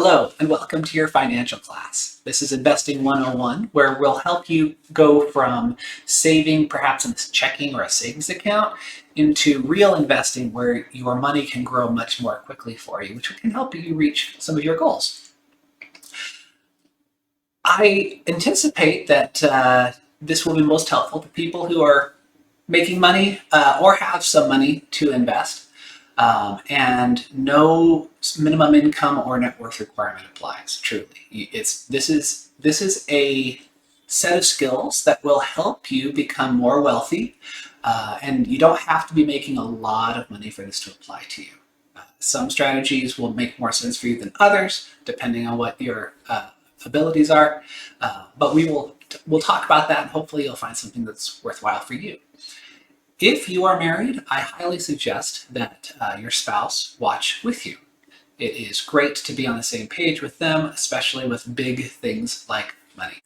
Hello, and welcome to your financial class. This is Investing 101, where we'll help you go from saving perhaps in a checking or a savings account into real investing where your money can grow much more quickly for you, which can help you reach some of your goals. I anticipate that this will be most helpful to people who are making money or have some money to invest. And no minimum income or net worth requirement applies. Truly, this is a set of skills that will help you become more wealthy, and you don't have to be making a lot of money for this to apply to you. Some strategies will make more sense for you than others, depending on what your abilities are. But we'll talk about that, and hopefully you'll find something that's worthwhile for you. If you are married, I highly suggest that your spouse watch with you. It is great to be on the same page with them, especially with big things like money.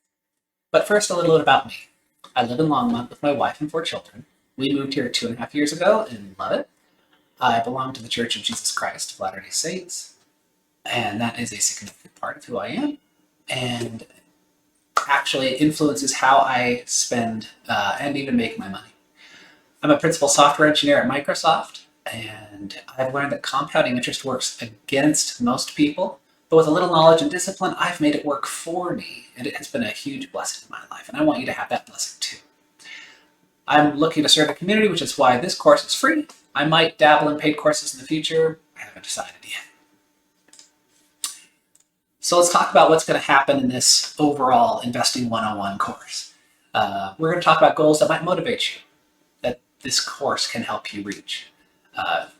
But first, a little bit about me. I live in Longmont with my wife and 4 children. We moved here 2.5 years ago and love it. I belong to the Church of Jesus Christ of Latter-day Saints, and that is a significant part of who I am, and actually influences how I spend and even make my money. I'm a principal software engineer at Microsoft, and I've learned that compounding interest works against most people, but with a little knowledge and discipline, I've made it work for me, and it has been a huge blessing in my life, and I want you to have that blessing too. I'm looking to serve the community, which is why this course is free. I might dabble in paid courses in the future. I haven't decided yet. So let's talk about what's going to happen in this overall Investing 101 course. We're going to talk about goals that might motivate you, that this course can help you reach.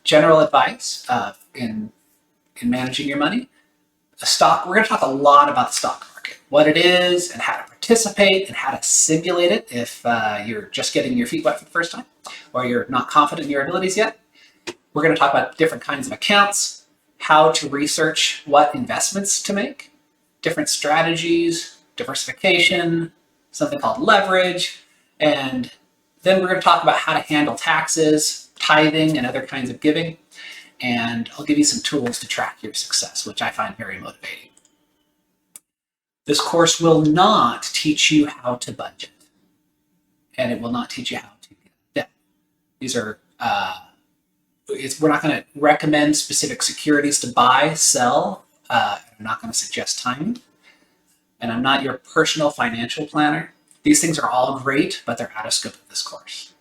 General advice in managing your money. We're going to talk a lot about the stock market, what it is and how to participate and how to simulate it if you're just getting your feet wet for the first time or you're not confident in your abilities yet. We're going to talk about different kinds of accounts, how to research what investments to make, different strategies, diversification, something called leverage, and then we're going to talk about how to handle taxes, tithing, and other kinds of giving. And I'll give you some tools to track your success, which I find very motivating. This course will not teach you how to budget, and it will not teach you how to get debt. These are, we're not going to recommend specific securities to buy, sell. I'm not going to suggest timing. And I'm not your personal financial planner. These things are all great, but they're out of scope of this course.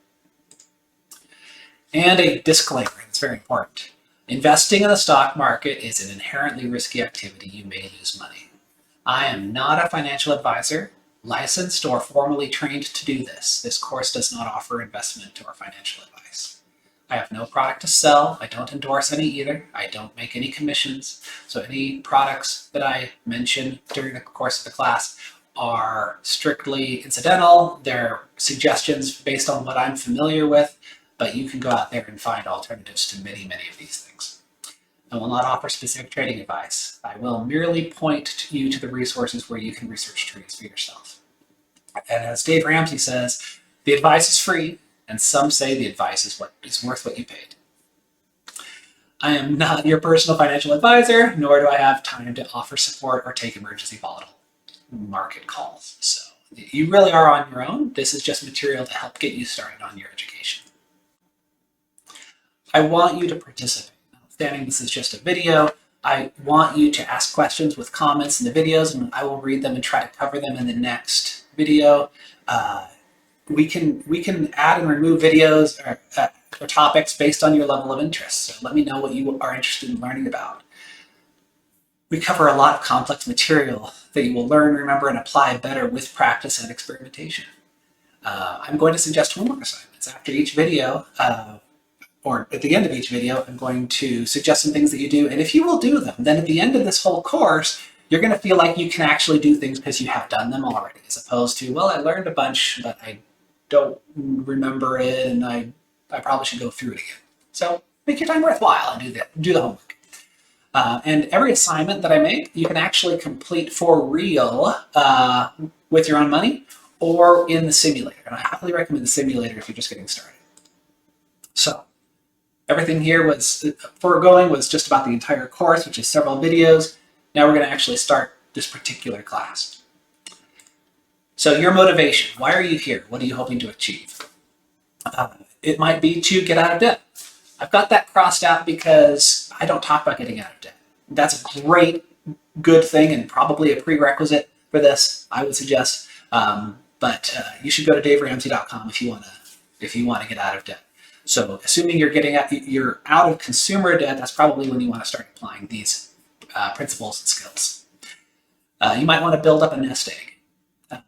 And a disclaimer, it's very important. Investing in the stock market is an inherently risky activity. You may lose money. I am not a financial advisor, licensed or formally trained to do this. This course does not offer investment or financial advice. I have no product to sell. I don't endorse any either. I don't make any commissions. So any products that I mention during the course of the class are strictly incidental. They're suggestions based on what I'm familiar with, but you can go out there and find alternatives to many, many of these things. I will not offer specific trading advice. I will merely point you to the resources where you can research trades for yourself. And as Dave Ramsey says, the advice is free, and some say the advice is worth what you paid. I am not your personal financial advisor, nor do I have time to offer support or take emergency volatile market calls. So you really are on your own. This is just material to help get you started on your education. I want you to participate. Notwithstanding this is just a video, I want you to ask questions with comments in the videos, and I will read them and try to cover them in the next video. We can add and remove videos or topics based on your level of interest. So let me know what you are interested in learning about. We cover a lot of complex material that you will learn, remember, and apply better with practice and experimentation. I'm going to suggest homework assignments after each video, or at the end of each video. I'm going to suggest some things that you do, and if you will do them, then at the end of this whole course, you're going to feel like you can actually do things because you have done them already, as opposed to, well, I learned a bunch, but I don't remember it, and I probably should go through it again. So make your time worthwhile and do the homework. And every assignment that I make, you can actually complete for real with your own money or in the simulator. And I highly recommend the simulator if you're just getting started. So everything here was foregoing was just about the entire course, which is several videos. Now we're going to actually start this particular class. So your motivation, why are you here? What are you hoping to achieve? It might be to get out of debt. I've got that crossed out because I don't talk about getting out of debt. That's a great, good thing and probably a prerequisite for this, I would suggest. But you should go to daveramsey.com if you want to get out of debt. So assuming you're out of consumer debt, that's probably when you want to start applying these principles and skills. You might want to build up a nest egg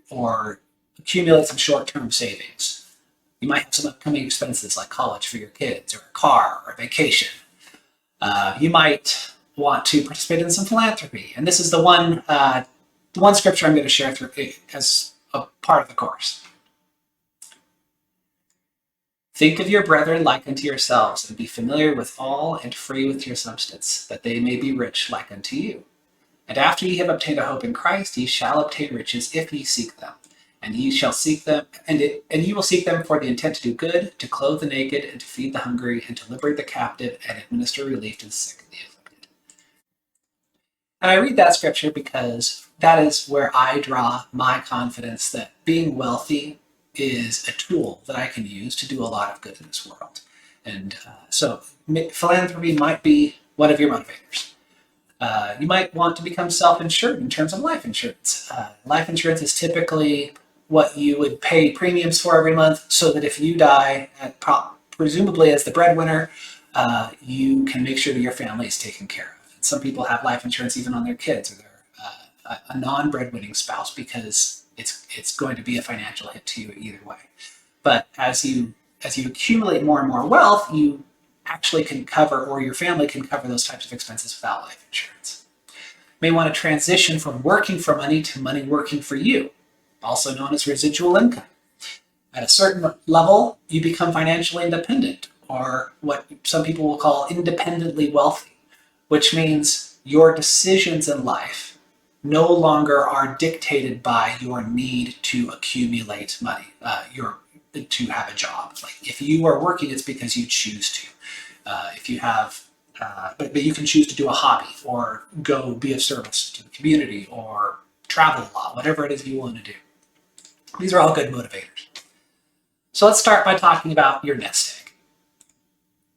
or accumulate some short-term savings. You might have some upcoming expenses like college for your kids or a car or a vacation. You might want to participate in some philanthropy. And this is the one scripture I'm going to share through as a part of the course. Think of your brethren like unto yourselves, and be familiar with all, and free with your substance, that they may be rich like unto you. And after ye have obtained a hope in Christ, ye shall obtain riches if ye seek them. And ye shall seek them, and ye will seek them for the intent to do good, to clothe the naked, and to feed the hungry, and to liberate the captive, and administer relief to the sick and the afflicted. And I read that scripture because that is where I draw my confidence that being wealthy is a tool that I can use to do a lot of good in this world. And so philanthropy might be one of your motivators. You might want to become self-insured in terms of life insurance. Life insurance is typically what you would pay premiums for every month so that if you die, presumably as the breadwinner, you can make sure that your family is taken care of. And some people have life insurance even on their kids or a non-breadwinning spouse because it's going to be a financial hit to you either way. But as you accumulate more and more wealth, you actually can cover, or your family can cover, those types of expenses without life insurance. You may want to transition from working for money to money working for you, also known as residual income. At a certain level, you become financially independent, or what some people will call independently wealthy, which means your decisions in life no longer are dictated by your need to accumulate money, to have a job. Like if you are working, it's because you choose to. If you have, but you can choose to do a hobby or go be of service to the community or travel a lot, whatever it is you want to do. These are all good motivators. So let's start by talking about your nest egg.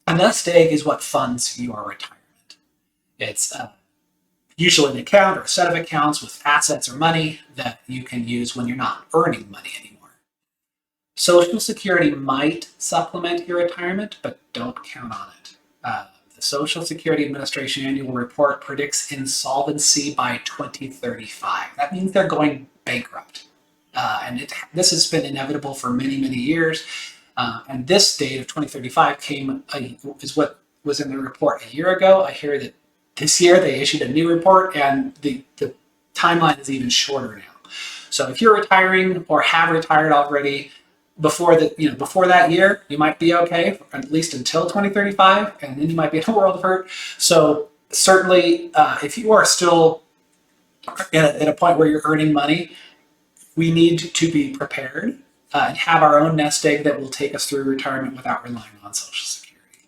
A nest egg is what funds your retirement. It's usually an account or a set of accounts with assets or money that you can use when you're not earning money anymore. Social Security might supplement your retirement, but don't count on it. The Social Security Administration annual report predicts insolvency by 2035. That means they're going bankrupt. And this has been inevitable for many, many years. And this date of 2035 is what was in the report a year ago. I hear that this year they issued a new report and the timeline is even shorter now. So if you're retiring or have retired already before that year, you might be okay, at least until 2035, and then you might be in a world of hurt. So certainly, if you are still at a point where you're earning money, we need to be prepared and have our own nest egg that will take us through retirement without relying on Social Security.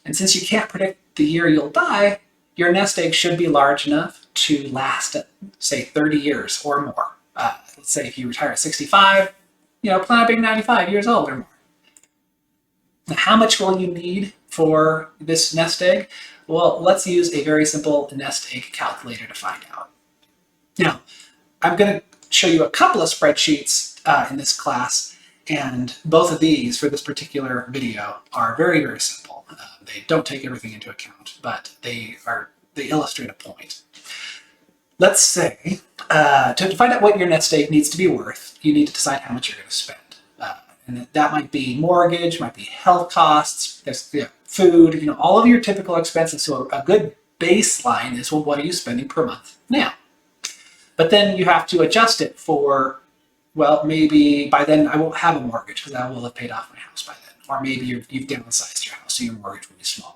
And since you can't predict the year you'll die, your nest egg should be large enough to last, say, 30 years or more. Let's say if you retire at 65, plan on being 95 years old or more. Now, how much will you need for this nest egg? Well, let's use a very simple nest egg calculator to find out. Now, I'm going to show you a couple of spreadsheets in this class, and both of these for this particular video are very, very simple. They don't take everything into account, but they illustrate a point. Let's say, to find out what your nest egg needs to be worth, you need to decide how much you're going to spend. And that might be mortgage, might be health costs, food, all of your typical expenses. So a good baseline is, well, what are you spending per month now? But then you have to adjust it for, well, maybe by then I won't have a mortgage because I will have paid off my house by then. Or maybe you've downsized your house, so your mortgage will be smaller.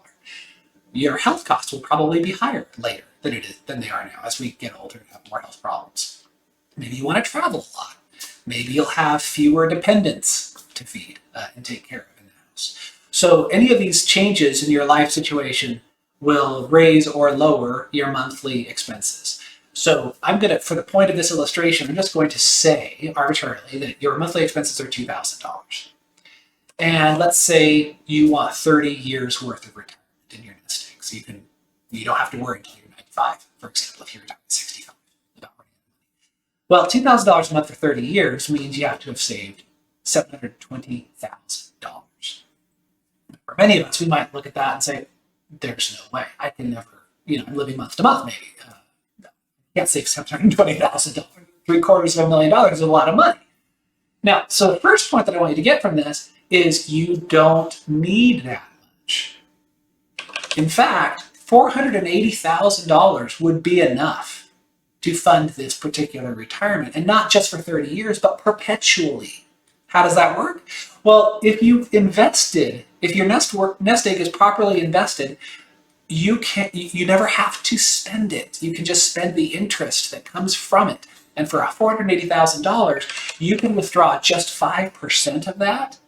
Your health costs will probably be higher later than they are now as we get older and have more health problems. Maybe you want to travel a lot. Maybe you'll have fewer dependents to feed and take care of in the house. So any of these changes in your life situation will raise or lower your monthly expenses. So I'm going to, for the point of this illustration, I'm just going to say arbitrarily that your monthly expenses are $2,000. And let's say you want 30 years worth of retirement in your nest egg. So you don't have to worry until you're 95, for example, if you're retired at 65. Well, $2,000 a month for 30 years means you have to have saved $720,000. For many of us, we might look at that and say, there's no way. I can never, I'm living month to month maybe. I can't save $720,000. $750,000 is a lot of money. Now, so the first point that I want you to get from this is you don't need that much. In fact, $480,000 would be enough to fund this particular retirement, and not just for 30 years, but perpetually. How does that work? Well, if you've invested, if your nest egg is properly invested, you never have to spend it. You can just spend the interest that comes from it. And for $480,000, you can withdraw just 5% of that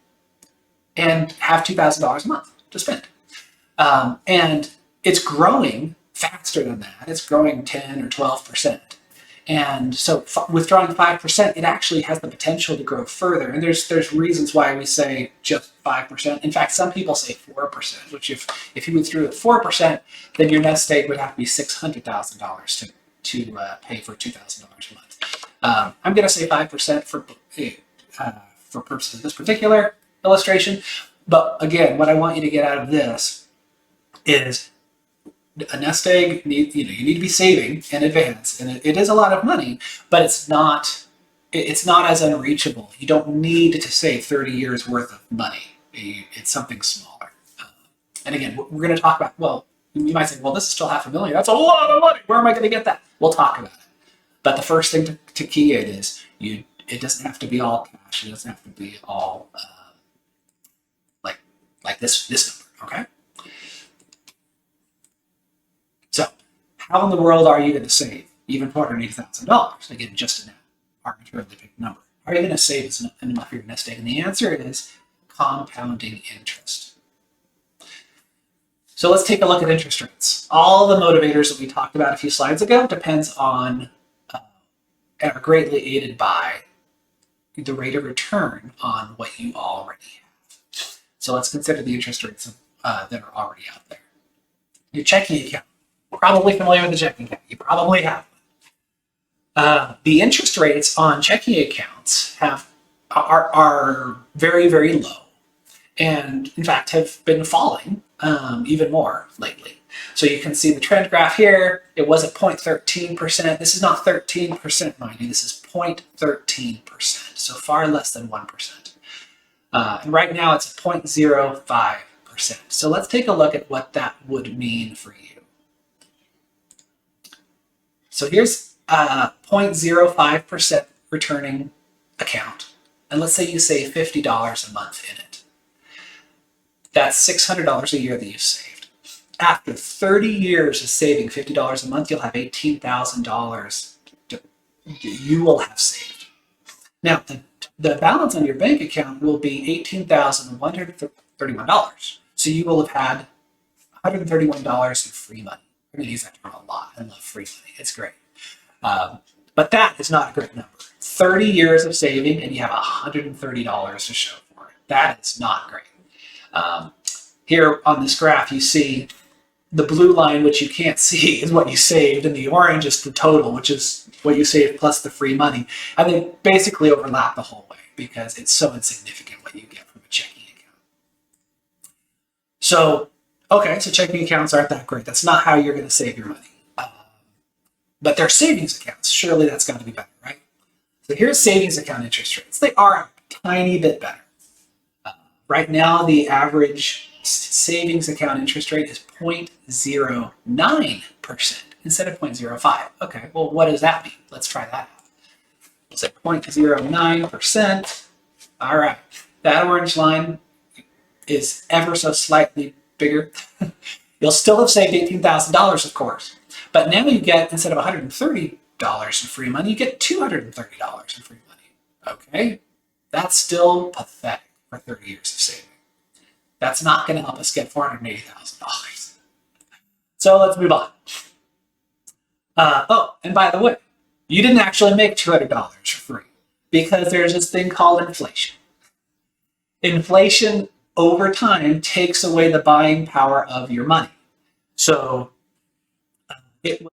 and have $2,000 a month to spend. And it's growing faster than that. It's growing 10 or 12%. And so withdrawing 5%, it actually has the potential to grow further. And there's reasons why we say just 5%. In fact, some people say 4%, which if you withdrew at 4%, then your nest egg would have to be $600,000 to pay for $2,000 a month. I'm going to say 5% for purposes of this particular illustration. But again, what I want you to get out of this is a nest egg. You need to be saving in advance, and it is a lot of money, but it's not as unreachable. You don't need to save 30 years worth of money. It's something smaller. And again, we're going to talk about. Well, you might say, well, this is still $500,000. That's a lot of money. Where am I going to get that? We'll talk about it. But the first thing to key it is it doesn't have to be all cash. It doesn't have to be all like this number, okay? So how in the world are you going to save even $480,000? Again, just an arbitrarily picked number. How are you going to save enough for your nest egg? And the answer is compounding interest. So let's take a look at interest rates. All the motivators that we talked about a few slides ago depends on and are greatly aided by the rate of return on what you already have. So let's consider the interest rates that are already out there. Your checking account. Probably familiar with the checking account. You probably have one. The interest rates on checking accounts are very, very low, and in fact have been falling even more lately. So you can see the trend graph here. It was at 0.13%. This is not 13%, mind you. This is 0.13%, so far less than 1%. And right now it's at 0.05%. So let's take a look at what that would mean for you. So here's a 0.05% returning account. And let's say you save $50 a month in it. That's $600 a year that you've saved. After 30 years of saving $50 a month, you'll have $18,000 you will have saved. Now, the balance on your bank account will be $18,131. So you will have had $131 in free money. I'm going to use that term a lot. I love free money. It's great. But that is not a great number. 30 years of saving and you have $130 to show for it. That is not great. Here on this graph, you see the blue line, which you can't see, is what you saved, and the orange is the total, which is what you saved plus the free money. And they basically overlap the whole way because it's so insignificant what you get from a checking account. So, okay, so checking accounts aren't that great. That's not how you're going to save your money. But they're savings accounts. Surely that's got to be better, right? So here's savings account interest rates. They are a tiny bit better. Right now, the average savings account interest rate is 0.09% instead of 0.05. Okay, well, what does that mean? Let's try that out. We'll say 0.09%. All right, that orange line is ever so slightly bigger. You'll still have saved $18,000, of course. But now you get, instead of $130 in free money, you get $230 in free money. Okay, that's still pathetic for 30 years of saving. That's not going to help us get $480,000. So let's move on. Oh, and by the way, you didn't actually make $200 for free because there's this thing called inflation. Inflation over time takes away the buying power of your money. So it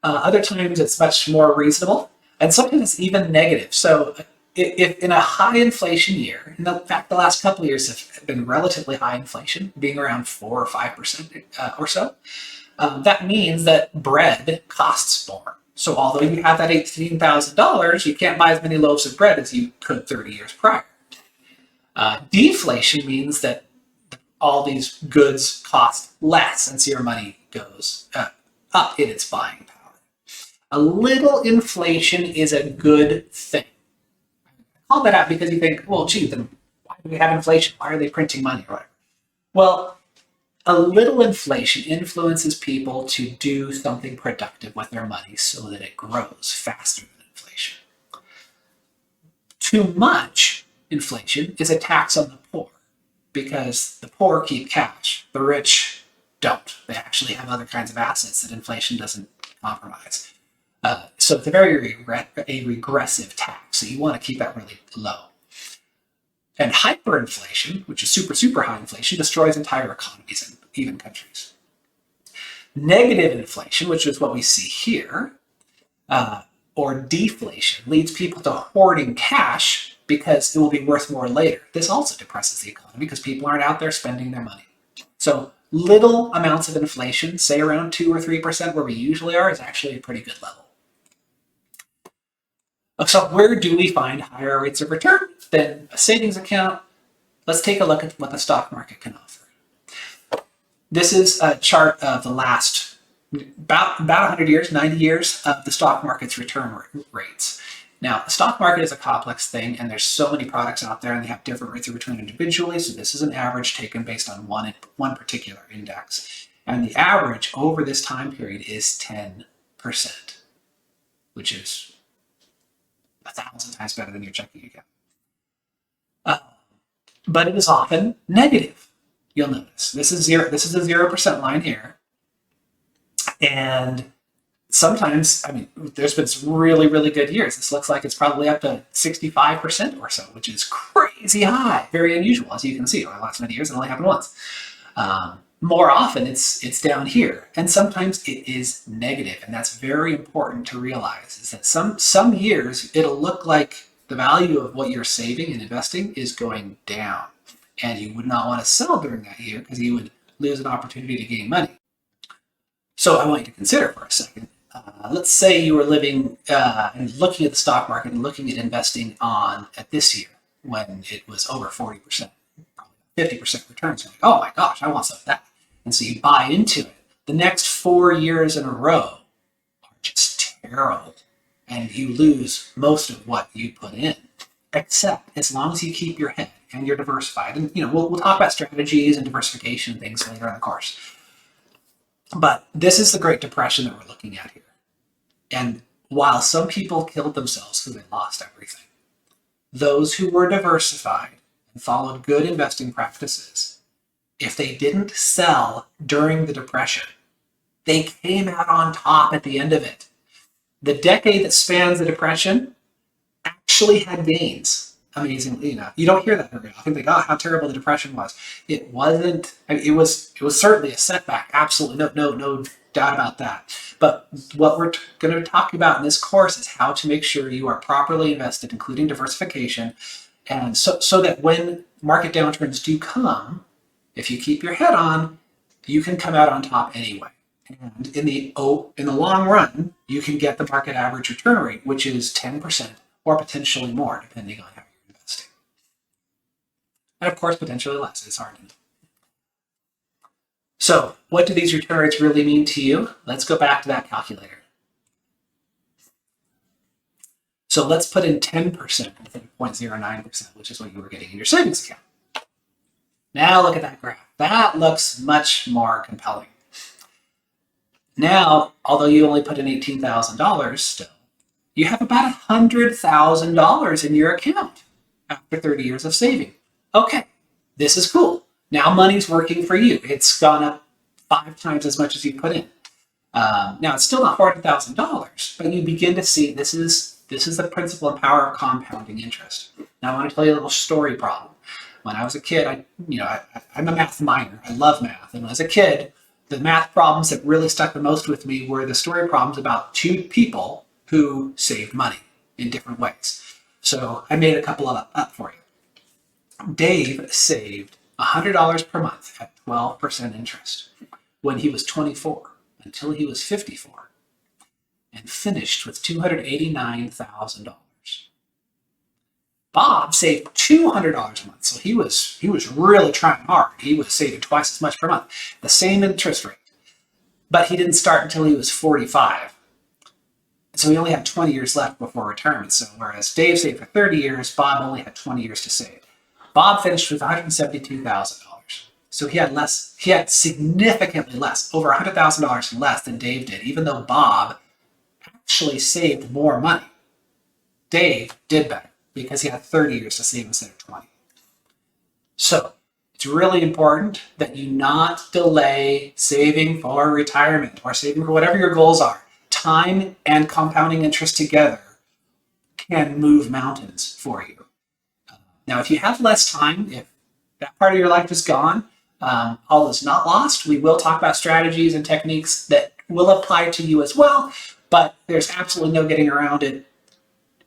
other times it's much more reasonable, and sometimes it's even negative. So, if in a high inflation year, in fact, the last couple of years have been relatively high inflation, being around 4 or 5% or so, that means that bread costs more. So, although you have that $18,000, you can't buy as many loaves of bread as you could 30 years prior. Deflation means that all these goods cost less, and so your money goes up in its buying power. A little inflation is a good thing. I call that out because you think, well, gee, then why do we have inflation? Why are they printing money or whatever? Well, a little inflation influences people to do something productive with their money so that it grows faster than inflation. Too much inflation is a tax on the poor because the poor keep cash, the rich don't. They actually have other kinds of assets that inflation doesn't compromise. So it's a regressive tax. So you want to keep that really low. And hyperinflation, which is super, super high inflation, destroys entire economies and even countries. Negative inflation, which is what we see here, or deflation, leads people to hoarding cash because it will be worth more later. This also depresses the economy because people aren't out there spending their money. So little amounts of inflation, say around 2 or 3% where we usually are, is actually a pretty good level. So where do we find higher rates of return than a savings account? Let's take a look at what the stock market can offer. This is a chart of the last about 100 years, 90 years of the stock market's return rates. Now, the stock market is a complex thing, and there's so many products out there, and they have different rates of return individually. So this is an average taken based on one particular index, and the average over this time period is 10%, which is 1,000 times better than your checking account. But it is often negative. You'll notice this is zero. This is a 0% line here, and sometimes, I mean, there's been some really, really good years. This looks like it's probably up to 65% or so, which is crazy high, very unusual, as you can see. Over the last many years, it only happened once. More often, it's down here, and sometimes it is negative, and that's very important to realize. Is that some years it'll look like the value of what you're saving and investing is going down, and you would not want to sell during that year because you would lose an opportunity to gain money. So I want you to consider for a second. Let's say you were living and looking at the stock market and looking at investing at this year when it was over 40%, probably 50% returns. You're like, oh my gosh, I want some of that. And so you buy into it. The next 4 years in a row are just terrible, and you lose most of what you put in. Except as long as you keep your head and you're diversified, and we'll talk about strategies and diversification and things later in the course. But this is the Great Depression that we're looking at here. And while some people killed themselves because they lost everything, those who were diversified and followed good investing practices, if they didn't sell during the Depression, they came out on top at the end of it. The decade that spans the Depression actually had gains. Amazingly, you don't hear that very often. Think, oh, how terrible the Depression was. It wasn't. I mean, it was certainly a setback. Absolutely, no doubt about that. But what we're going to talk about in this course is how to make sure you are properly invested, including diversification, and so that when market downturns do come, if you keep your head on, you can come out on top anyway. And in the long run, you can get the market average return rate, which is 10% or potentially more, depending on how you're investing. And of course, potentially less. It's hard to know. So, what do these return rates really mean to you? Let's go back to that calculator. So let's put in 10% instead of 0.09%, which is what you were getting in your savings account. Now look at that graph. That looks much more compelling. Now, although you only put in $18,000 still, you have about $100,000 in your account after 30 years of saving. Okay, this is cool. Now money's working for you. It's gone up 5 times as much as you put in. Now it's still not $400,000, but you begin to see this is the principle and power of compounding interest. Now I want to tell you a little story problem. When I was a kid, I'm a math minor. I love math, and as a kid, the math problems that really stuck the most with me were the story problems about two people who saved money in different ways. So I made a couple up for you. Dave saved $100 per month at 12% interest when he was 24 until he was 54 and finished with $289,000. Bob saved $200 a month, so he was really trying hard. He was saving twice as much per month, the same interest rate, but he didn't start until he was 45. So he only had 20 years left before retirement. So whereas Dave saved for 30 years, Bob only had 20 years to save. Bob finished with $172,000. So he had less. He had significantly less, over $100,000 less than Dave did, even though Bob actually saved more money. Dave did better because he had 30 years to save instead of 20. So it's really important that you not delay saving for retirement or saving for whatever your goals are. Time and compounding interest together can move mountains for you. Now, if you have less time, if that part of your life is gone, all is not lost. We will talk about strategies and techniques that will apply to you as well, but there's absolutely no getting around it.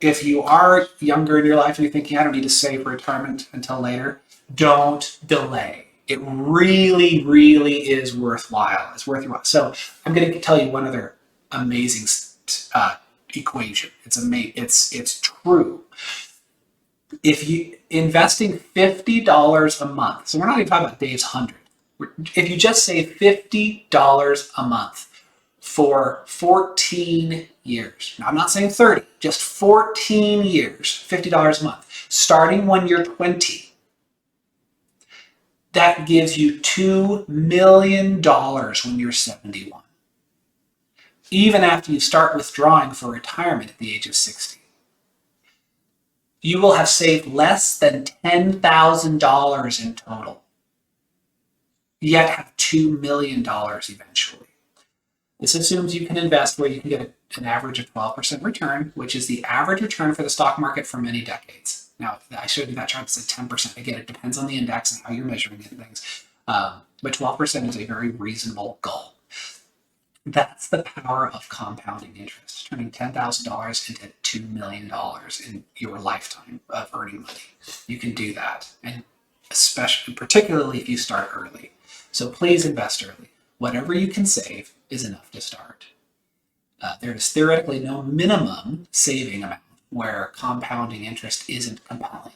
If you are younger in your life and you're thinking, I don't need to save for retirement until later, don't delay. It really, really is worthwhile. It's worth your while. So I'm going to tell you one other amazing equation. It's true. If you investing $50 a month, so we're not even talking about Dave's 100. If you just save $50 a month for 14 years. Now, I'm not saying 30, just 14 years, $50 a month, starting when you're 20. That gives you $2 million when you're 71. Even after you start withdrawing for retirement at the age of 60. You will have saved less than $10,000 in total, yet have $2 million eventually. This assumes you can invest where you can get an average of 12% return, which is the average return for the stock market for many decades. Now, I showed you that chart that said 10%. Again, it depends on the index and how you're measuring it and things. But 12% is a very reasonable goal. That's the power of compounding interest, turning $10,000 into $2 million in your lifetime of earning money. You can do that, and particularly if you start early. So please invest early. Whatever you can save is enough to start. There is theoretically no minimum saving amount where compounding interest isn't compelling.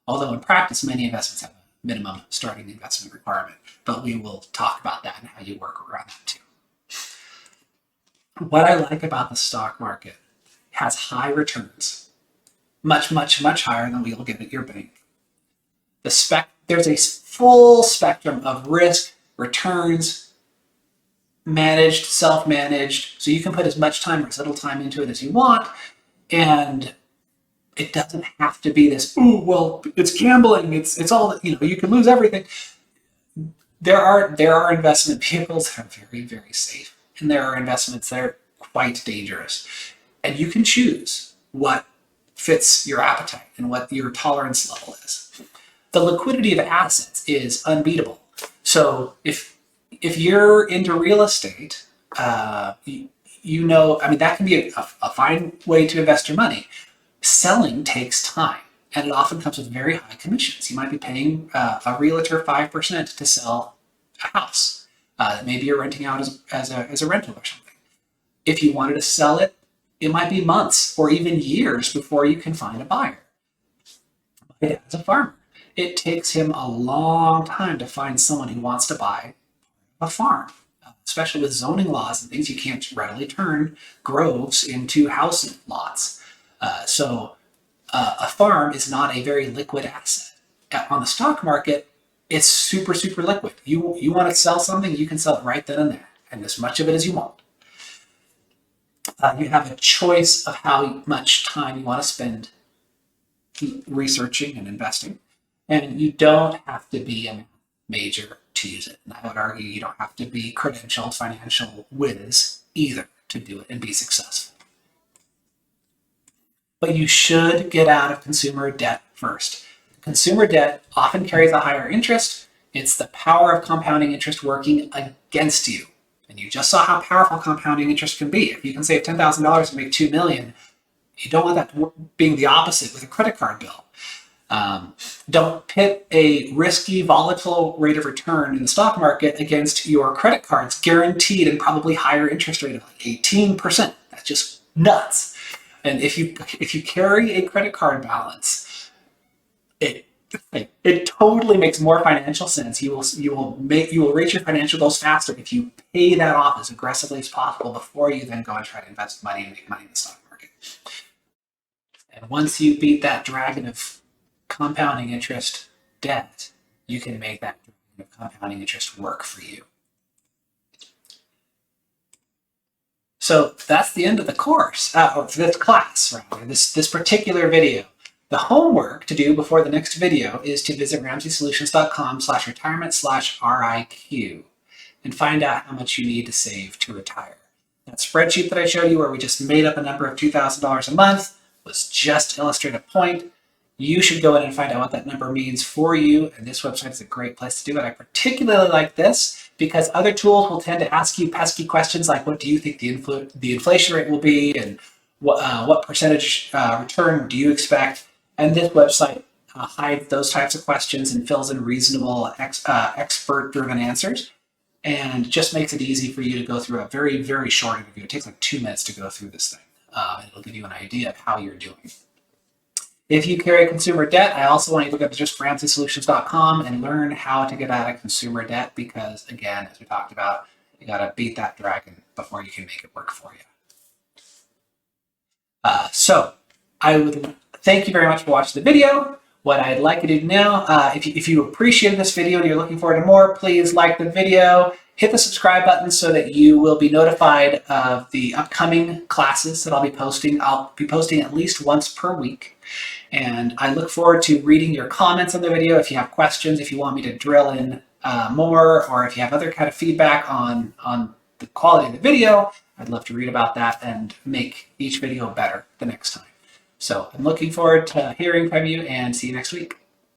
Although in practice, many investments have a minimum starting investment requirement, but we will talk about that and how you work around that too. What I like about the stock market, it has high returns, much, much, much higher than we'll get at your bank. There's a full spectrum of risk, returns, managed, self-managed, so you can put as much time or as little time into it as you want, and it doesn't have to be this, oh, well, it's gambling, it's all, you can lose everything. There are investment vehicles that are very, very safe, and there are investments that are quite dangerous. And you can choose what fits your appetite and what your tolerance level is. The liquidity of assets is unbeatable. So if you're into real estate, that can be a fine way to invest your money. Selling takes time, and it often comes with very high commissions. You might be paying a realtor 5% to sell a house. Maybe you're renting out as a rental or something. If you wanted to sell it, it might be months or even years before you can find a buyer. My dad's a farmer. It takes him a long time to find someone who wants to buy a farm, especially with zoning laws and things. You can't readily turn groves into house lots. So a farm is not a very liquid asset. On the stock market, it's super, super liquid. You want to sell something, you can sell it right then and there, and as much of it as you want. You have a choice of how much time you want to spend researching and investing, and you don't have to be a major to use it. And I would argue you don't have to be credentialed financial whiz either to do it and be successful. But you should get out of consumer debt first. Consumer debt often carries a higher interest. It's the power of compounding interest working against you. And you just saw how powerful compounding interest can be. If you can save $10,000 and make $2 million, you don't want that being the opposite with a credit card bill. Don't pit a risky, volatile rate of return in the stock market against your credit card's guaranteed and probably higher interest rate of like 18%. That's just nuts. And if you carry a credit card balance, it totally makes more financial sense. You will reach your financial goals faster if you pay that off as aggressively as possible before you then go and try to invest money and make money in the stock market. And once you beat that dragon of compounding interest debt, you can make that dragon of compounding interest work for you. So that's the end of the course, or this class, rather, this particular video. The homework to do before the next video is to visit ramseysolutions.com/retirement/RIQ and find out how much you need to save to retire. That spreadsheet that I showed you where we just made up a number of $2,000 a month was just to illustrate a point. You should go in and find out what that number means for you, and this website is a great place to do it. I particularly like this because other tools will tend to ask you pesky questions like, what do you think the inflation rate will be, and what percentage return do you expect? And this website hides those types of questions and fills in reasonable expert-driven answers, and just makes it easy for you to go through a very, very short interview. It takes like 2 minutes to go through this thing, and it'll give you an idea of how you're doing. If you carry consumer debt, I also want you to go to just ramseysolutions.com and learn how to get out of consumer debt because, again, as we talked about, you got to beat that dragon before you can make it work for you. So I would thank you very much for watching the video. What I'd like you to do now, if you appreciated this video and you're looking forward to more, please like the video, hit the subscribe button so that you will be notified of the upcoming classes that I'll be posting. I'll be posting at least once per week. And I look forward to reading your comments on the video. If you have questions, if you want me to drill in more, or if you have other kind of feedback on the quality of the video, I'd love to read about that and make each video better the next time. So I'm looking forward to hearing from you and see you next week.